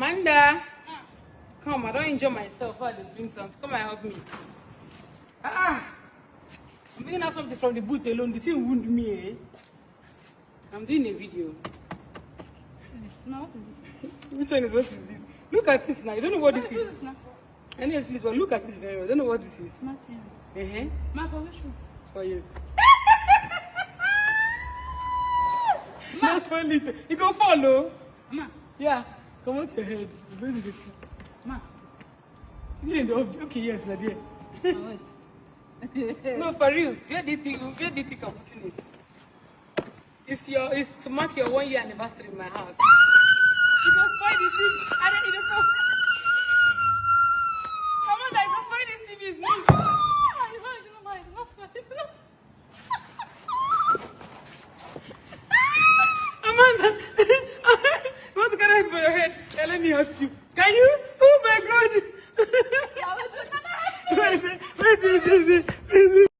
Amanda, come, I don't enjoy myself while they bring something. Come and help me. I'm bringing out something from the booth alone. The thing wound me, eh? I'm doing a video. Which one is what is this? Look at it now. You don't know what this is. I know it's this, but look at it very well. I don't know what this is. For you. Not only you can follow. Ma. Yeah. Come on your head. Ma. You didn't know. Okay, yes, Nadia. Oh, No, for real. Where do you think I'm putting it? It's to mark your 1 year anniversary in my house. You don't spoil this thing. I don't need to spoil. Come on, I don't spoil this TV. It's new. Amanda, what's going on for your head? Yeah, let me help you. Can you? Oh my God! Where is it?